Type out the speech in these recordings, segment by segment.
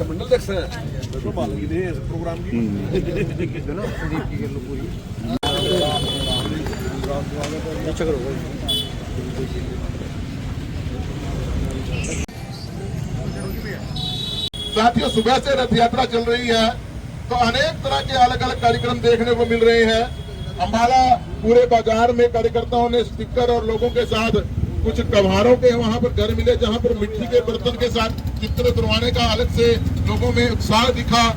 मंडल देख प्रोग्राम की साथियों, सुबह से रथ यात्रा चल रही है तो अनेक तरह के अलग अलग कार्यक्रम देखने को मिल रहे हैं। अम्बाला पूरे बाजार में कार्यकर्ताओं ने स्टिकर और लोगों के साथ कुछ कव्हारों के वहां पर घर मिले, जहां पर मिट्टी के बर्तन के साथ चित्र तुड़वाने का अलग से लोगों में उत्साह दिखा।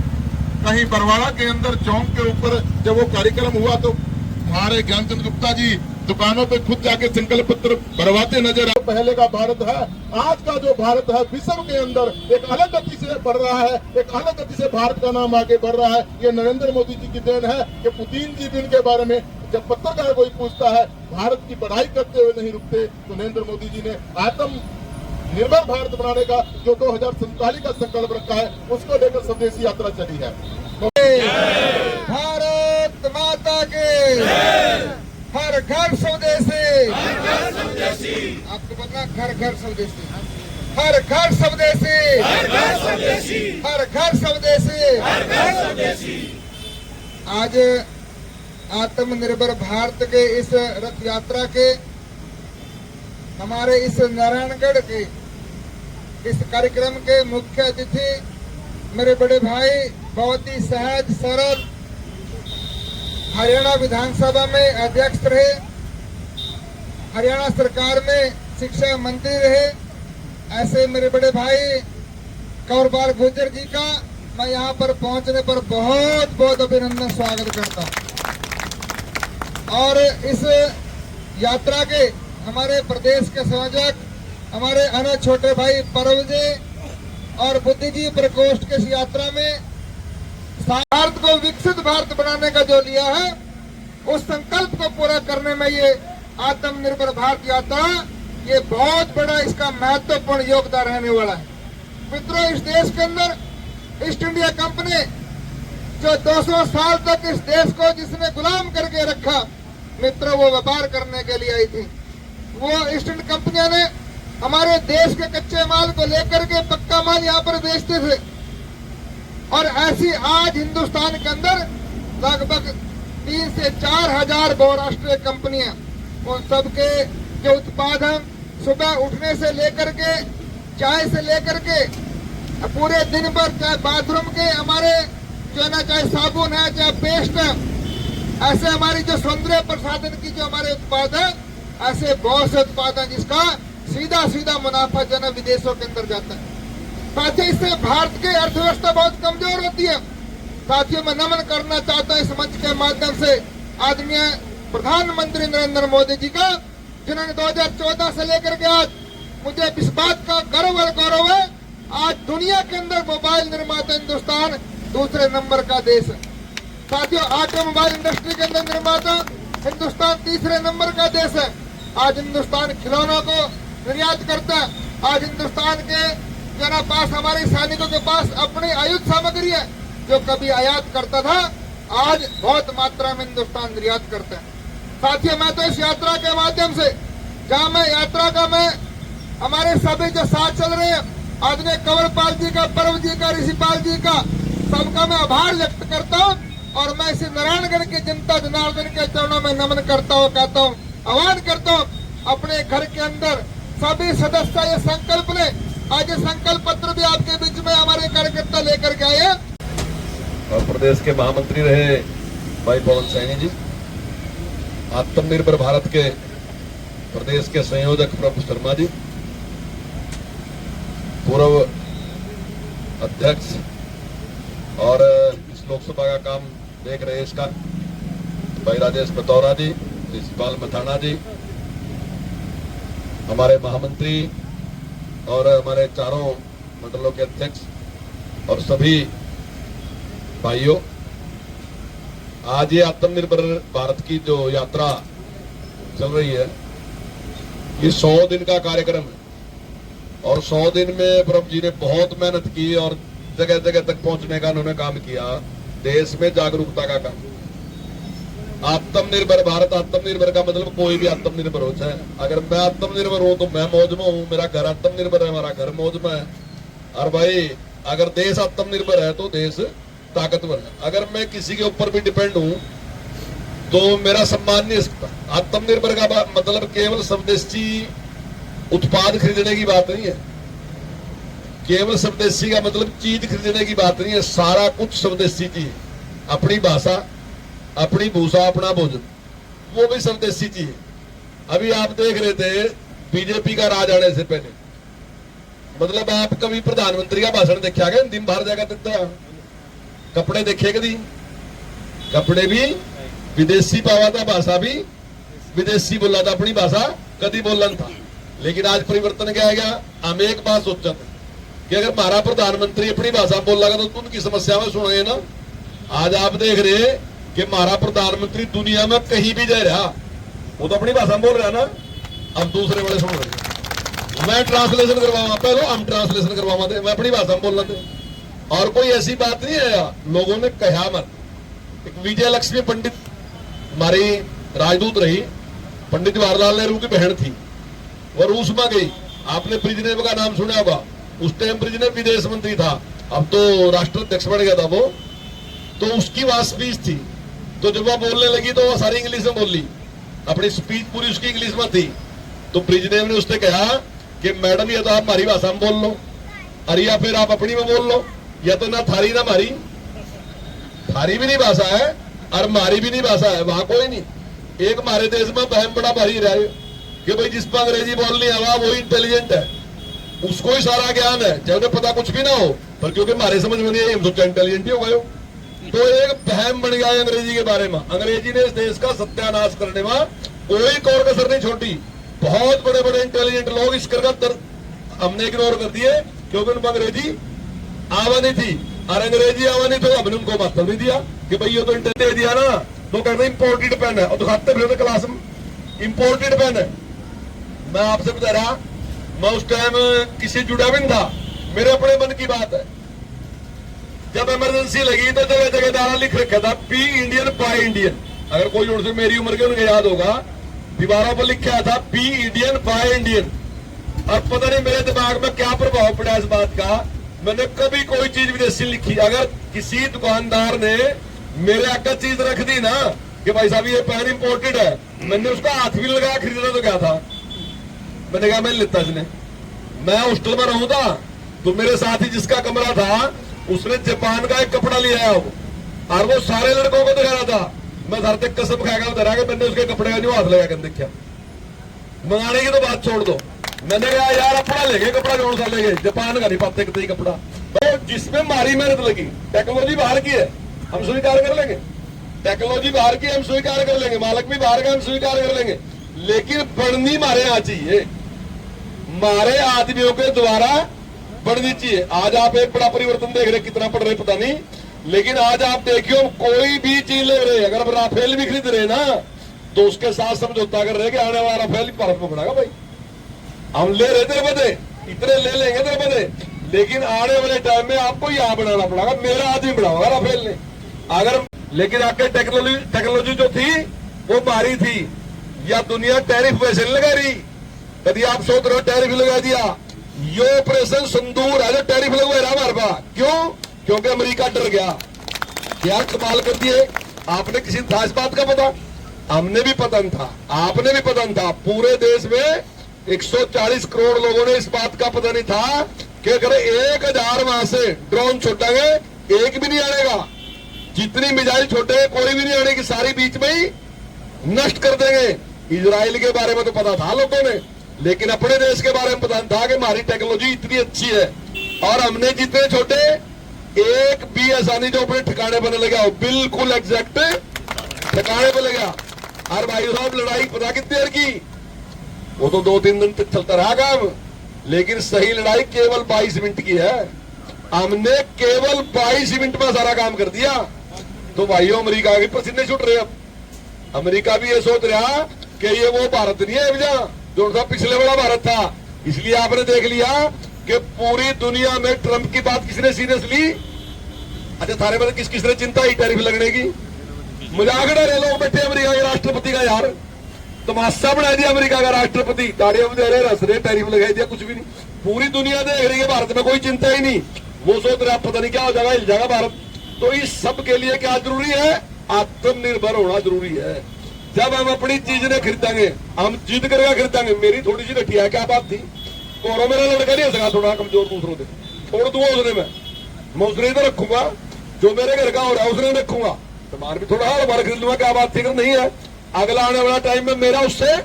कहीं बरवाड़ा के अंदर चौक के ऊपर जब वो कार्यक्रम हुआ तो हमारे ज्ञानचंद गुप्ता जी दुकानों पे खुद जाके संकल्प पत्र भरवाते नजर आए। पहले का भारत है, आज का जो भारत है विश्व के अंदर एक अलग गति से बढ़ रहा है, एक अलग गति से भारत का नाम आगे बढ़ रहा है। ये नरेंद्र मोदी जी की देन है कि पुतिन जी भी इनके बारे में जब पत्रकार कोई पूछता है भारत की पढ़ाई करते हुए नहीं रुकते, तो नरेंद्र मोदी जी ने आत्मनिर्भर भारत बनाने का जो 2047 का संकल्प रखा है उसको लेकर स्वदेशी यात्रा चली है। भारत माता के हर घर स्वदेशी, आपको पता घर घर स्वदेशी, हर घर स्वदेशी, हर घर स्वदेशी। आज आत्मनिर्भर भारत के इस रथ यात्रा के हमारे इस नारायणगढ़ के इस कार्यक्रम के मुख्य अतिथि मेरे बड़े भाई, बहुत ही सहज सरल हरियाणा विधानसभा में अध्यक्ष रहे, हरियाणा सरकार में शिक्षा मंत्री रहे, ऐसे मेरे बड़े भाई कंवरपाल गुर्जर जी का मैं यहाँ पर पहुंचने पर बहुत बहुत अभिनंदन स्वागत करता हूँ। और इस यात्रा के हमारे प्रदेश के संयोजक हमारे अन्य छोटे भाई परव जी और बुद्धिजीवी प्रकोष्ठ के इस यात्रा में भारत को विकसित भारत बनाने का जो लिया है उस संकल्प को पूरा करने में ये आत्मनिर्भर भारत यात्रा ये बहुत बड़ा इसका महत्वपूर्ण योगदान रहने वाला है। मित्रों, इस देश के अंदर ईस्ट इंडिया कंपनी जो 200 साल तक इस देश को जिसने गुलाम करके रखा, मित्रों वो व्यापार करने के लिए आई थी। वो ईस्ट इंडिया कंपनियां ने हमारे देश के कच्चे माल को लेकर के पक्का माल यहाँ पर बेचते थे। और ऐसी आज हिंदुस्तान के अंदर लगभग 3 से 4 हजार बहुराष्ट्रीय कंपनियां, उन सबके जो उत्पादन सुबह उठने से लेकर के चाय से लेकर के पूरे दिन भर, चाहे बाथरूम के हमारे जो है ना, चाहे साबुन है चाहे पेस्ट है, ऐसे हमारी जो सौंदर्य प्रसाधन की जो हमारे उत्पाद है, ऐसे बहुत से उत्पाद है जिसका सीधा सीधा मुनाफा जो है विदेशों के अंदर जाता है। साथियों, इससे भारत की अर्थव्यवस्था बहुत कमजोर होती है। साथियों, मैं नमन करना चाहता हूं इस मंच के माध्यम से आदरणीय प्रधानमंत्री नरेंद्र मोदी जी का, जिन्होंने 2014 से लेकर के आज मुझे इस बात का गर्व और गौरव है, आज दुनिया के अंदर मोबाइल निर्माता हिंदुस्तान दूसरे नंबर का देश है। साथियों, ऑटोमोबाइल इंडस्ट्री के अंदर निर्माता हिंदुस्तान तीसरे नंबर का देश है। आज हिंदुस्तान खिलौनों को निर्यात करता है। आज हिंदुस्तान के जना पास, हमारे सैनिकों के पास अपनी आयुध सामग्री है जो कभी आयात करता था, आज बहुत मात्रा में हिंदुस्तान निर्यात करता है। साथियों, मैं तो इस यात्रा के माध्यम से, जहां मैं यात्रा का मैं हमारे सभी जो साथ चल रहे हैं, आदरणीय कंवरपाल जी का, परव जी का, ऋषिपाल जी का, सबका मैं आभार व्यक्त करता हूँ। और मैं इस नारायणगढ़ की जनता जनार्दन के चरणों में नमन करता हूँ, कहता हूँ, आह्वान करता हूँ, अपने घर के अंदर सभी सदस्य ये संकल्प ले। आज ये संकल्प पत्र भी आपके बीच में हमारे कार्यकर्ता लेकर के आए। और प्रदेश के महामंत्री रहे भाई पवन सैनी जी, आत्मनिर्भर भारत के प्रदेश के संयोजक प्रभु शर्मा जी, पूर्व अध्यक्ष और इस लोकसभा का काम देख रहे इसका भाई राजेश बतौरा जी, ऋषिपाल मथाना जी, हमारे महामंत्री और हमारे चारों मंडलों के अध्यक्ष और सभी भाइयों, आज ये आत्मनिर्भर भारत की जो यात्रा चल रही है, ये 100 दिन का कार्यक्रम है। और 100 दिन में प्रभु जी ने बहुत मेहनत की और जगह जगह तक पहुंचने का उन्होंने काम किया। देश में जागरूकता का काम। आत्मनिर्भर भारत, आत्मनिर्भर का मतलब कोई भी आत्मनिर्भर हो जाए। अगर मैं आत्मनिर्भर हूं तो मैं मौज में हूं, मेरा घर आत्मनिर्भर है, हमारा घर मौज में है। और भाई अगर देश आत्मनिर्भर है तो देश ताकतवर है। अगर मैं किसी के ऊपर भी डिपेंड हूं तो मेरा सम्मान नहीं हो सकता। आत्मनिर्भर का मतलब केवल स्वदेशी उत्पाद खरीदने की बात नहीं है। केवल स्वदेशी का मतलब चीज खरीदने की बात नहीं है। सारा कुछ स्वदेशी चीज, अपनी भाषा, अपनी भूषा, अपना भोजन, वो भी स्वदेशी चीज है। अभी आप देख रहे थे बीजेपी का राज आने से पहले, मतलब आप कभी प्रधानमंत्री का भाषण देखा क्या? दिन बाहर जाकर देता है। कपड़े देखे कभी? कपड़े भी विदेशी पावा था, भाषा भी विदेशी बोला था, अपनी भाषा कभी बोलन था। लेकिन आज परिवर्तन क्या आ गया? हम एक बात सोचा था कि अगर हमारा प्रधानमंत्री अपनी भाषा बोल लगा तो उनकी समस्या में सुने ना। आज आप देख रहे कि हमारा प्रधानमंत्री दुनिया में कहीं भी जा रहा, वो तो अपनी भाषा में बोल रहा ना। अब दूसरे बड़े सुन रहे, मैं ट्रांसलेशन करवाऊंगा, पहले हम ट्रांसलेशन करवावा थे, मैं अपनी भाषा में बोलना थे। और कोई ऐसी बात नहीं है, लोगों ने कहा मत। एक विजय लक्ष्मी पंडित हमारी राजदूत रही, पंडित जवाहरलाल नेहरू की बहन थी, वो रूस में गई। आपने ब्रिजनेव का नाम सुना होगा। उस टाइम ब्रिजनेव विदेश मंत्री था, अब तो राष्ट्राध्यक्ष बन गया था वो। तो उसकी वहां स्पीच थी, तो जब वो बोलने लगी तो वो सारी इंग्लिश में बोली, अपनी स्पीच पूरी उसकी इंग्लिश में थी। तो ब्रिजनेव ने उससे कहा कि मैडम या तो आप हमारी भाषा में बोल लो, अरे या फिर आप अपनी में बोल लो, या तो ना थारी ना मारी। थारी भी नहीं भाषा है और मारी भी नहीं भाषा है, वहां कोई नहीं। एक हमारे देश में बहम बड़ा भारी रहा है कि भाई जिस पर अंग्रेजी बोलनी आवा वो इंटेलिजेंट है, उसको ही सारा ज्ञान है, चाहे उन्हें पता कुछ भी ना हो, पर क्योंकि हमारे समझ में नहीं है हम सोचा इंटेलिजेंट ही हो गए। तो एक बहम बन गया है अंग्रेजी के बारे में। अंग्रेजी ने इस देश का सत्यानाश करने में कोई कौर कसर नहीं छोड़ी। बहुत बड़े बड़े इंटेलिजेंट लोग इस कर हमने इग्नोर कर दिए क्योंकि उनको अंग्रेजी आवा नहीं थी। और अंग्रेजी आवा नहीं तो हमने उनको मतलब नहीं दिया कि भाई ये तो इंटर दे दिया ना, तो कहते इम्पोर्टेड पेन है और दिखाते फिर क्लास में इम्पोर्टेड पेन है। मैं आपसे बता रहा, मैं उस टाइम किसी जुड़ा भी नहीं था, मेरे अपने मन की बात है। जब इमरजेंसी लगी तो जगह जगह दाना लिख रखा था बी इंडियन बाय इंडियन। अगर कोई उनसे मेरी उम्र के उनको याद होगा, दीवारों पर लिखा था बी इंडियन बाय इंडियन। अब पता नहीं मेरे दिमाग में क्या प्रभाव पड़ा इस बात का, मैंने कभी कोई चीज विदेशी लिखी। अगर किसी दुकानदार ने मेरे आगे चीज रख दी ना कि भाई साहब ये पेन इंपोर्टेड है, मैंने उसका हाथ भी लगा खरीदना तो क्या था, मैंने कहा मैं लेता इसने। मैं हॉस्टल में रहूं था तो मेरे साथ ही जिसका कमरा था उसने जापान का एक कपड़ा लिया है और वो सारे लड़कों को दिखा रहा था। मैं घर तक कसम खाएगा बता रहा कि मैंने उसके कपड़े का जो हाथ लगा कर देखा। मंगाने की तो बात छोड़ दो, मैंने कहा यार अपना लेंगे कपड़ा, जोड़ सा लेंगे, जापान का नहीं पाते कितनी कपड़ा। तो जिसमें हमारी मेहनत लगी, टेक्नोलॉजी बाहर की है हम स्वीकार कर लेंगे, टेक्नोलॉजी बाहर की हम स्वीकार कर लेंगे, मालक भी बाहर का हम स्वीकार कर लेंगे, लेकिन बढ़नी हमारे यहाँ चाहिए, हमारे आदमियों के द्वारा बढ़नी चाहिए। आज आप एक बड़ा परिवर्तन देख रहे, कितना पढ़ रहे पता नहीं, लेकिन आज आप देखियो कोई भी चीज ले रहे, अगर हम राफेल भी खरीद रहे ना तो उसके साथ समझौता कर रहे कि आने वाला राफेल ही भारत में पड़ेगा। भाई हम ले रहे थे बदे, इतने ले लेंगे तेरे बदे, लेकिन आने वाले टाइम में आपको यहाँ बनाना पड़ेगा, मेरा आदमी बनाओगा राफेल ने। अगर लेकिन आपके टेक्नोलॉजी जो थी वो मारी थी, या दुनिया टैरिफ वैसे नहीं लगा रही। कभी आप सोच रहे हो टैरिफ लगा दिया, ये ऑपरेशन सिंदूर है जो टैरिफ लगवा रहा हमारे पास। क्यों? क्योंकि अमेरिका डर गया। क्या कमाल कर दिए, आपने किसी था इस बात का पता? हमने भी पता था, आपने भी पता था, पूरे देश में 140 करोड़ लोगों ने इस बात का पता नहीं था कि अगर 1000 वहां से ड्रोन छोड़ेंगे एक भी नहीं आएगा, जितनी मिसाइल छोटे कोई भी नहीं आने की, सारी बीच में ही नष्ट कर देंगे। इजराइल के बारे में तो पता था लोगों ने, लेकिन अपने देश के बारे में पता था कि हमारी टेक्नोलॉजी इतनी अच्छी है और हमने जितने छोटे एक भी ऐसा नहीं जो अपने ठिकाने पर लगा हो, बिल्कुल एग्जैक्ट ठिकाने पर लगा। और भाई साहब लड़ाई पता कितनी देर की, वो तो 2-3 दिन तक चलता रहा काम, लेकिन सही लड़ाई केवल 22 मिनट की है। हमने केवल 22 मिनट में सारा काम कर दिया। तो भाइयों अमेरिका के पसीने छूट रहे, अब अमेरिका भी ये सोच रहा कि ये वो भारत नहीं है जो था पिछले बड़ा भारत था। इसलिए आपने देख लिया कि कि पूरी दुनिया में ट्रंप की बात किसने सीरियस ली? अच्छा, थारे में किसने चिंता ही टैरिफ लगने की? मजाक उड़ा रहे लोग बैठे अमेरिका के राष्ट्रपति का। यार तमाशा बना दिया अमेरिका का राष्ट्रपति, ताड़ियां बजा रहे, हंस रहे, टैरिफ लगा दिया, कुछ भी नहीं। पूरी दुनिया देख रही है, भारत में कोई चिंता ही नहीं। वो सोच रहा पता नहीं क्या हो जाएगा, हिल जाएगा भारत। तो इस सब के लिए क्या जरूरी है? आत्मनिर्भर होना जरूरी है। जब हम अपनी चीजें खरीदेंगे, हम जिद करके खरीदेंगे। मेरी थोड़ी सी घटिया है, क्या बात थी? और मेरा लड़का नहीं हो सका, थोड़ा कमजोर दूसरों से छोड़ दूंगा उसने, मैं उसने तो रखूंगा। जो मेरे घर का हो रहा है उसने रखूंगा, सामान भी थोड़ा हर बार खरीद लूंगा, क्या बात थी? नहीं है, अगला आने वाला टाइम में मेरा उससे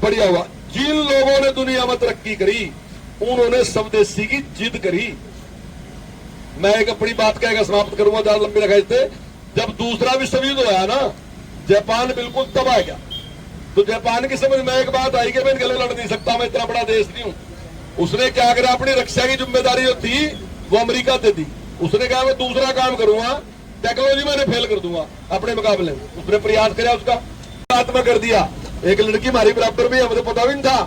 बढ़िया हुआ। जिन लोगों ने दुनिया में तरक्की करी, उन्होंने स्वदेशी की जिद करी। मैं एक अपनी बात कहकर समाप्त करूंगा, ज्यादा लंबी रखा। जब दूसरा विश्व युद्ध हुआ ना, जापान बिल्कुल तबाह गया। तो जापान की समझ में एक बात आई कि मैं इनके लिए लड़ नहीं सकता, मैं इतना बड़ा देश नहीं हूं। उसने क्या करा, अपनी रक्षा की जिम्मेदारी जो थी वो अमेरिका दे दी। उसने कहा मैं दूसरा काम करूंगा, टेक्नोलॉजी मैंने फेल कर दूंगा अपने मुकाबले में। उसने प्रयास किया, उसका आत्मा कर दिया। एक लड़की हमारी बराबर में, हमें पता भी नहीं था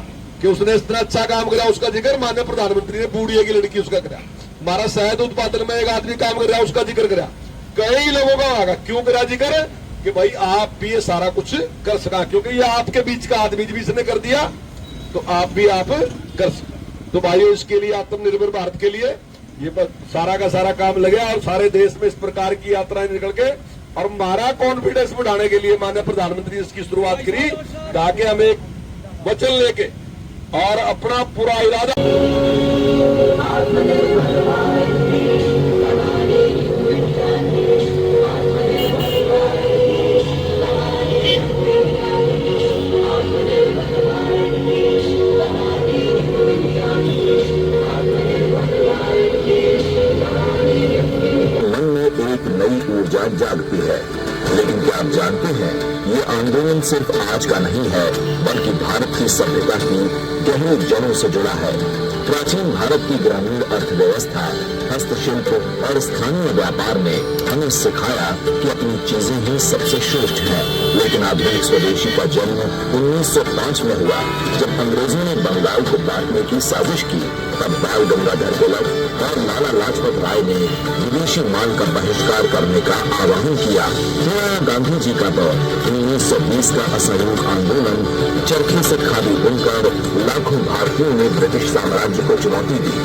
कि उसने इतना अच्छा काम करा। उसका जिक्र माननीय प्रधानमंत्री ने बूढ़िया की लड़की उसका करा। हमारा शहद उत्पादन में एक आदमी काम कर रहा है, उसका जिक्र करा। कई लोगों का आगा क्यों करा जिक्र कि भाई आप भी ये सारा कुछ कर सका, क्योंकि ये आपके बीच का आदमी भी इसने कर दिया तो आप भी आप कर सका। तो भाइयों, इसके लिए आत्मनिर्भर भारत के लिए ये सारा का सारा काम लगे और सारे देश में इस प्रकार की यात्राएं निकल के, और हमारा कॉन्फिडेंस बढ़ाने के लिए माननीय प्रधानमंत्री ने इसकी शुरुआत करी, ताकि हम एक वचन लेके और अपना पूरा इरादा ऊर्जा जागती है। लेकिन क्या आप जानते हैं, ये आंदोलन सिर्फ आज का नहीं है, बल्कि भारत की सभ्यता की गहरी जड़ों से जुड़ा है। प्राचीन भारत की ग्रामीण अर्थव्यवस्था, हस्तशिल्प और स्थानीय व्यापार ने हमें सिखाया कि अपनी चीजें ही सबसे श्रेष्ठ है। लेकिन आधुनिक स्वदेशी का जन्म 1905 में हुआ, जब अंग्रेजों ने बंगाल को बांटने की साजिश की। तब बाल गंगाधर तिलक और लाला लाजपत राय ने विदेशी माल का बहिष्कार करने का आह्वान किया। गांधी जी का दौर 1920 का असहयोग आंदोलन, चरखे से खादी बुनकर लाखों भारतीयों ने ब्रिटिश साम्राज्य को चुनौती दी।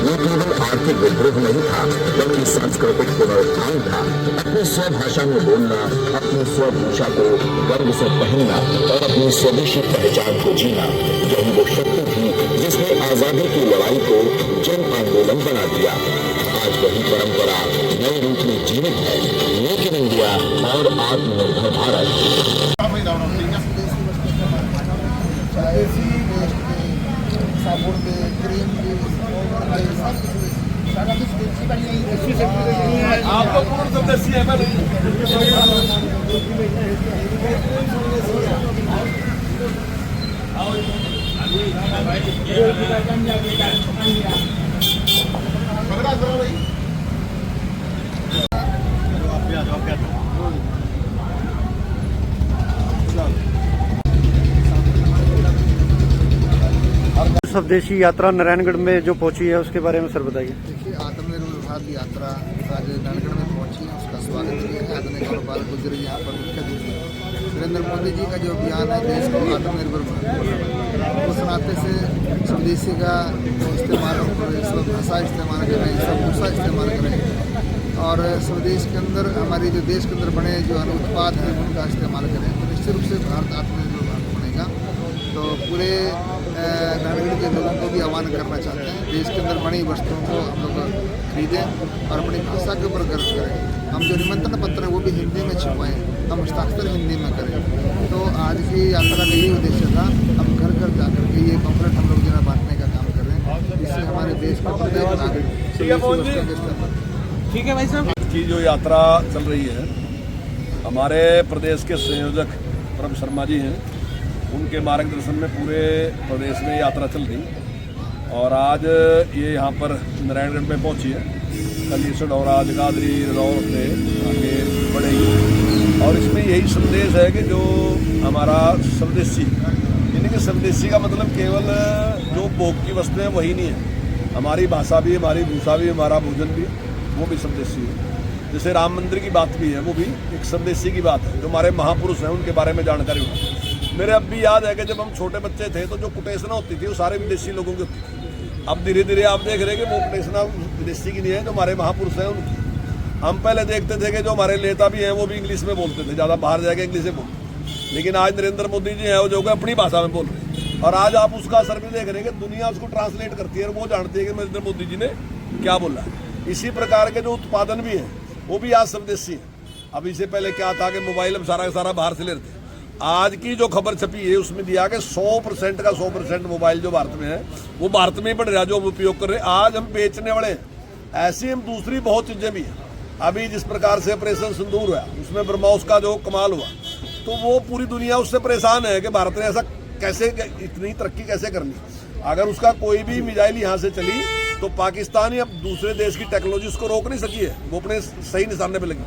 ये केवल आर्थिक विद्रोह नहीं था, बल्कि सांस्कृतिक पुनरुत्थान था। अपनी स्वभाषा में बोलना, अपनी स्वभाषा को गर्व से पहनना और अपनी स्वदेशी पहचान को जीना, यही वो शक्ति थी जिसने आजादी की लड़ाई को जन आंदोलन बना दिया। आज वही परंपरा नए रूप में जीवित है। मेक इन इंडिया और आत्मनिर्भर भारत। साबुन के, क्रीम के, सारा कुछ आप लोग पूर्ण सदस्य है। स्वदेशी यात्रा नारायणगढ़ में जो पहुंची है उसके बारे में सर बताइए। देखिए, आत्मनिर्भर भारत यात्रा आज नारायणगढ़ में पहुंची है, उसका स्वागत किया है आदरणीय कौरपाल गुर्जर यहाँ पर मुख्य अतिथि। नरेंद्र मोदी जी का जो अभियान है देश को आत्मनिर्भर भारत, उस नाते से स्वदेशी का इस्तेमाल, सब भाषा इस्तेमाल करें, सब भूषा इस्तेमाल करें और स्वदेश के अंदर हमारी जो देश के अंदर बने जो उत्पाद हैं उनका इस्तेमाल करें, तो निश्चित रूप से भारत आत्मनिर्भर भारत बनेगा। तो पूरे नारायणगढ़ के लोगों को भी आह्वान करना चाहते हैं, देश के अंदर बनी वस्तुओं को हम लोग खरीदें और अपनी भाषा के ऊपर गर्व करें। हम जो निमंत्रण पत्र है वो भी हिंदी में छपवाएं, हम हस्ताक्षर हिंदी में करें। तो आज की यात्रा का यही उद्देश्य था, हम घर घर जाकर के ये पम्फलेट हम लोग जो बांटने का काम कर रहे हैं, जिससे हमारे देश का प्रत्येक नागरिक। ठीक है भाई साहब। की जो यात्रा चल रही है, हमारे प्रदेश के संयोजक परम शर्मा जी हैं, उनके मार्गदर्शन में पूरे प्रदेश में यात्रा चल रही और आज ये यहाँ पर नारायणगढ़ में पहुँची है। कल ये सडौरा, जगाधरी, रदौर से आगे बढ़ेगी और इसमें यही संदेश है कि जो हमारा स्वदेशी, यानी कि स्वदेशी का मतलब केवल जो भोग की वस्तुएं वही नहीं है, हमारी भाषा भी, हमारी भूषा भी, हमारा भोजन भी, वो भी स्वदेशी है। जैसे राम मंदिर की बात भी है, वो भी एक स्वदेशी की बात है। जो हमारे महापुरुष हैं उनके बारे में जानकारी होती। मेरे अब भी याद है कि जब हम छोटे बच्चे थे तो जो कुटेसना होती थी वो सारे विदेशी लोगों की होती थी। अब धीरे धीरे आप देख रहे हैं कि वो कुटेसना विदेशी की नहीं है, जो हमारे महापुरुष हैं उनकी। हम पहले देखते थे कि जो हमारे नेता भी हैं वो भी इंग्लिश में बोलते थे, ज़्यादा बाहर जाके इंग्लिश में बोलते। लेकिन आज नरेंद्र मोदी जी हैं वो जो अपनी भाषा में बोल रहे हैं, और आज आप उसका असर भी देख रहे हैं कि दुनिया उसको ट्रांसलेट करती है और वो जानती है कि नरेंद्र मोदी जी ने क्या बोला है। इसी प्रकार के जो उत्पादन भी हैं वो भी आज स्वदेशी है। अब इससे पहले क्या था कि मोबाइल हम सारा का सारा बाहर से लेते थे। आज की जो खबर छपी है उसमें दिया कि 100% का 100% मोबाइल जो भारत में है वो भारत में ही बढ़ रहा है, जो हम उपयोग कर रहे हैं। आज हम बेचने वाले हैं। ऐसी हम दूसरी बहुत चीज़ें भी हैं। अभी जिस प्रकार से ऑपरेशन सिंदूर हुआ उसमें ब्रह्मोस का जो कमाल हुआ, तो वो पूरी दुनिया उससे परेशान है कि भारत ने ऐसा कैसे, इतनी तरक्की कैसे करनी। अगर उसका कोई भी मिसाइल यहाँ से चली तो पाकिस्तान या दूसरे देश की टेक्नोलॉजी उसको रोक नहीं सकी है, वो अपने सही निशाने पे लगी।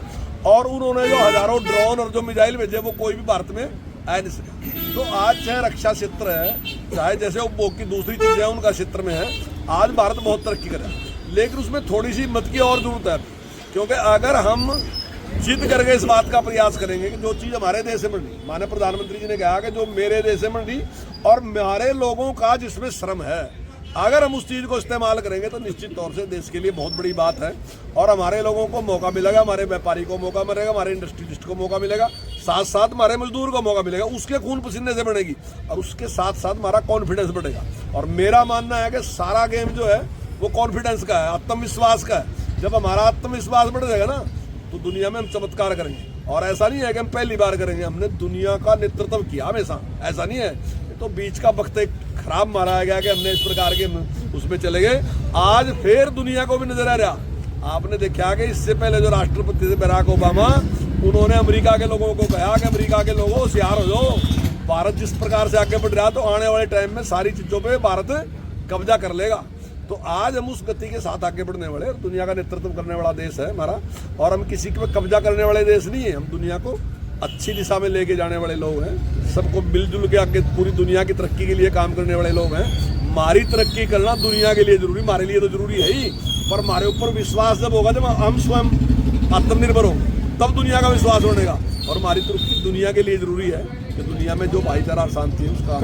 और उन्होंने जो हजारों ड्रोन और जो मिसाइल भेजे वो कोई भी भारत में आ नहीं सके। तो आज चाहे रक्षा क्षेत्र है, चाहे जैसे उपभोग की दूसरी चीजें उनका क्षेत्र में है, आज भारत बहुत तरक्की करे। लेकिन उसमें थोड़ी सी हिम्मत की और जरूरत है, क्योंकि अगर हम जिद करके इस बात का प्रयास करेंगे कि जो चीज़ हमारे देश से मिली, माननीय प्रधानमंत्री जी ने कहा कि जो मेरे देश से मिली और हमारे लोगों का जिसमें श्रम है, अगर हम उस चीज़ को इस्तेमाल करेंगे तो निश्चित तौर से देश के लिए बहुत बड़ी बात है। और हमारे लोगों को मौका मिलेगा, हमारे व्यापारी को मौका मिलेगा, हमारे इंडस्ट्रियलिस्ट को मौका मिलेगा, साथ साथ हमारे मजदूर को मौका मिलेगा। उसके खून पसीने से बढ़ेगी और उसके साथ साथ हमारा कॉन्फिडेंस बढ़ेगा। और मेरा मानना है कि सारा गेम जो है वो कॉन्फिडेंस का है, आत्मविश्वास का है। जब हमारा आत्मविश्वास बढ़ जाएगा ना तो दुनिया में हम चमत्कार करेंगे। और ऐसा नहीं है कि हम पहली बार करेंगे, हमने दुनिया का नेतृत्व किया हमेशा, ऐसा नहीं है। तो बीच का वक्त एक खराब मारा गया कि हमने इस प्रकार के उसमें चले गए। आज फिर दुनिया को भी नजर आ रहा। आपने देखा कि इससे पहले जो राष्ट्रपति थे बराक ओबामा, उन्होंने अमेरिका के लोगों को कहा कि अमेरिका के लोगों होशियार हो जाओ, भारत जिस प्रकार से आगे बढ़ रहा तो आने वाले टाइम में सारी चीजों पर भारत कब्जा कर लेगा। तो आज हम उस गति के साथ आगे बढ़ने वाले, दुनिया का नेतृत्व करने वाला देश है हमारा। और हम किसी पे कब्जा करने वाले देश नहीं है, हम दुनिया को अच्छी दिशा में लेके जाने वाले लोग हैं। सबको मिलजुल के आगे पूरी दुनिया की तरक्की के लिए काम करने वाले लोग हैं। हमारी तरक्की करना दुनिया के लिए जरूरी, हमारे लिए तो जरूरी है ही, पर हमारे ऊपर विश्वास जब होगा, जब हम स्वयं आत्मनिर्भर होंगे तब दुनिया का विश्वास बढ़ेगा। और हमारी तरक्की दुनिया के लिए जरूरी है कि दुनिया में जो भाईचारा शांति है उसका